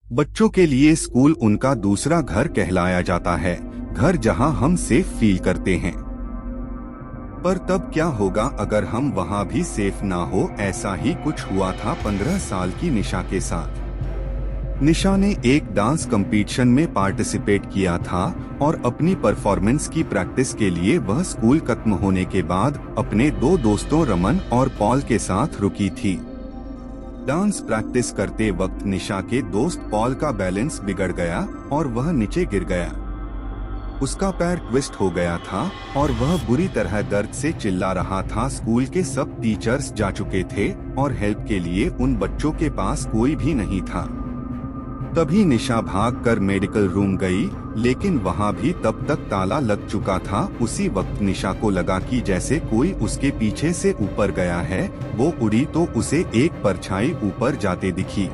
बच्चों के लिए स्कूल उनका दूसरा घर कहलाया जाता है, घर जहां हम सेफ फील करते हैं। पर तब क्या होगा अगर हम वहां भी सेफ ना हो? ऐसा ही कुछ हुआ था 15 साल की निशा के साथ। निशा ने एक डांस कंपटीशन में पार्टिसिपेट किया था और अपनी परफॉर्मेंस की प्रैक्टिस के लिए वह स्कूल खत्म होने के बाद अपने दो दोस्तों रमन और पॉल के साथ रुकी थी। डांस प्रैक्टिस करते वक्त निशा के दोस्त पॉल का बैलेंस बिगड़ गया और वह नीचे गिर गया। उसका पैर ट्विस्ट हो गया था और वह बुरी तरह दर्द से चिल्ला रहा था। स्कूल के सब टीचर्स जा चुके थे और हेल्प के लिए उन बच्चों के पास कोई भी नहीं था। तभी निशा भागकर मेडिकल रूम गई, लेकिन वहां भी तब तक ताला लग चुका था। उसी वक्त निशा को लगा कि जैसे कोई उसके पीछे से ऊपर गया है। वो उड़ी तो उसे एक परछाई ऊपर जाते दिखी।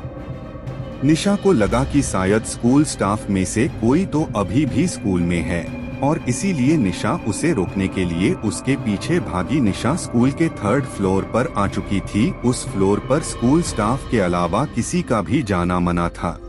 निशा को लगा कि शायद स्कूल स्टाफ में से कोई तो अभी भी स्कूल में है और इसीलिए निशा उसे रोकने के लिए उसके पीछे भागी। निशा स्कूल के 3rd फ्लोर पर आ चुकी थी। उस फ्लोर पर स्कूल स्टाफ के अलावा किसी का भी जाना मना था।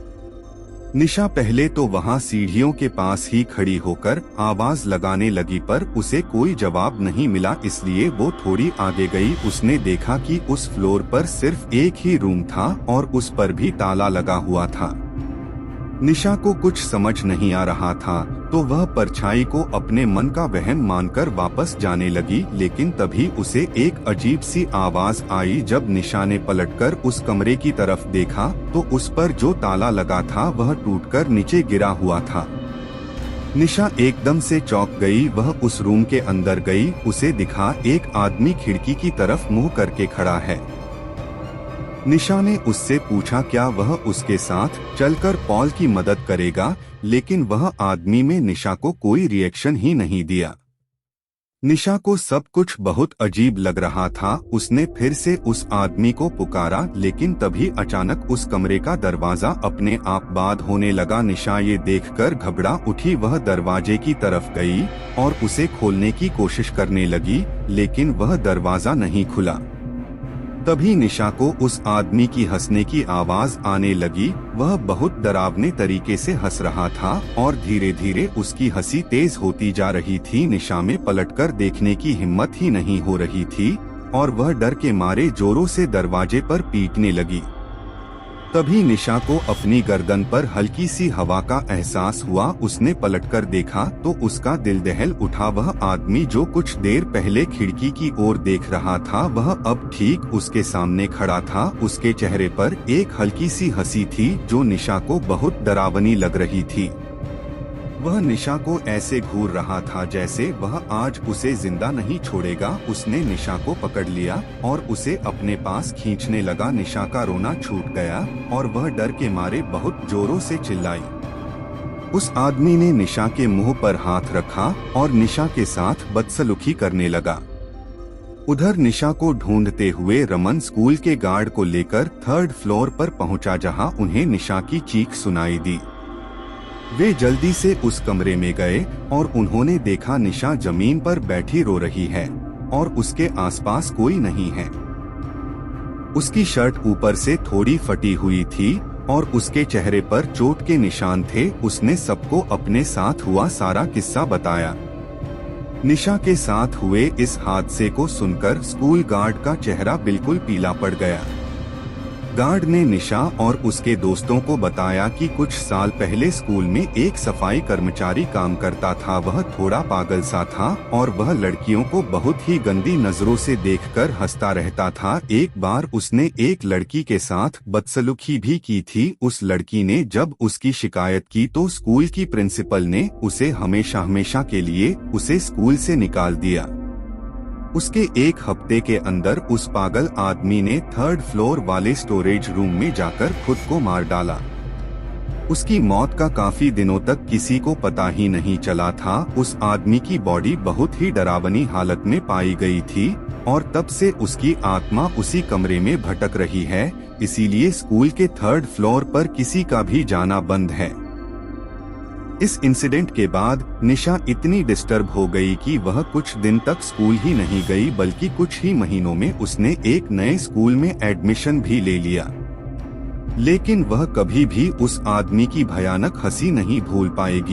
निशा पहले तो वहां सीढ़ियों के पास ही खड़ी होकर आवाज लगाने लगी, पर उसे कोई जवाब नहीं मिला, इसलिए वो थोड़ी आगे गई। उसने देखा कि उस फ्लोर पर सिर्फ एक ही रूम था और उस पर भी ताला लगा हुआ था। निशा को कुछ समझ नहीं आ रहा था, तो वह परछाई को अपने मन का वहम मानकर वापस जाने लगी। लेकिन तभी उसे एक अजीब सी आवाज आई। जब निशा ने पलटकर उस कमरे की तरफ देखा तो उस पर जो ताला लगा था वह टूटकर नीचे गिरा हुआ था। निशा एकदम से चौंक गई। वह उस रूम के अंदर गई। उसे दिखा एक आदमी खिड़की की तरफ मुंह करके खड़ा है। निशा ने उससे पूछा क्या वह उसके साथ चलकर पॉल की मदद करेगा, लेकिन वह आदमी में निशा को कोई रिएक्शन ही नहीं दिया। निशा को सब कुछ बहुत अजीब लग रहा था। उसने फिर से उस आदमी को पुकारा, लेकिन तभी अचानक उस कमरे का दरवाजा अपने आप बंद होने लगा। निशा ये देखकर घबरा उठी। वह दरवाजे की तरफ गई और उसे खोलने की कोशिश करने लगी, लेकिन वह दरवाजा नहीं खुला। तभी निशा को उस आदमी की हंसने की आवाज आने लगी। वह बहुत डरावने तरीके से हंस रहा था और धीरे धीरे उसकी हंसी तेज होती जा रही थी। निशा में पलटकर देखने की हिम्मत ही नहीं हो रही थी और वह डर के मारे जोरों से दरवाजे पर पीटने लगी। तभी निशा को अपनी गर्दन पर हल्की सी हवा का एहसास हुआ। उसने पलटकर देखा तो उसका दिल दहल उठा। वह आदमी जो कुछ देर पहले खिड़की की ओर देख रहा था, वह अब ठीक उसके सामने खड़ा था। उसके चेहरे पर एक हल्की सी हंसी थी जो निशा को बहुत डरावनी लग रही थी। वह निशा को ऐसे घूर रहा था जैसे वह आज उसे जिंदा नहीं छोड़ेगा। उसने निशा को पकड़ लिया और उसे अपने पास खींचने लगा। निशा का रोना छूट गया और वह डर के मारे बहुत जोरों से चिल्लाई। उस आदमी ने निशा के मुंह पर हाथ रखा और निशा के साथ बदसलूकी करने लगा। उधर निशा को ढूंढते हुए रमन स्कूल के गार्ड को लेकर 3rd फ्लोर पर पहुंचा, जहां उन्हें निशा की चीख सुनाई दी। वे जल्दी से उस कमरे में गए और उन्होंने देखा निशा जमीन पर बैठी रो रही है और उसके आसपास कोई नहीं है। उसकी शर्ट ऊपर से थोड़ी फटी हुई थी और उसके चेहरे पर चोट के निशान थे। उसने सबको अपने साथ हुआ सारा किस्सा बताया। निशा के साथ हुए इस हादसे को सुनकर स्कूल गार्ड का चेहरा बिल्कुल पीला पड़ गया। गार्ड ने निशा और उसके दोस्तों को बताया कि कुछ साल पहले स्कूल में एक सफाई कर्मचारी काम करता था। वह थोड़ा पागल सा था और वह लड़कियों को बहुत ही गंदी नजरों से देखकर हंसता रहता था। एक बार उसने एक लड़की के साथ बदसलूकी भी की थी। उस लड़की ने जब उसकी शिकायत की तो स्कूल की प्रिंसिपल ने उसे हमेशा के लिए उसे स्कूल से निकाल दिया। उसके एक हफ्ते के अंदर उस पागल आदमी ने 3rd फ्लोर वाले स्टोरेज रूम में जाकर खुद को मार डाला। उसकी मौत का काफी दिनों तक किसी को पता ही नहीं चला था। उस आदमी की बॉडी बहुत ही डरावनी हालत में पाई गई थी और तब से उसकी आत्मा उसी कमरे में भटक रही है। इसीलिए स्कूल के 3rd फ्लोर पर किसी का भी जाना बंद है। इस इंसिडेंट के बाद निशा इतनी डिस्टर्ब हो गई कि वह कुछ दिन तक स्कूल ही नहीं गई, बल्कि कुछ ही महीनों में उसने एक नए स्कूल में एडमिशन भी ले लिया। लेकिन वह कभी भी उस आदमी की भयानक हंसी नहीं भूल पाएगी।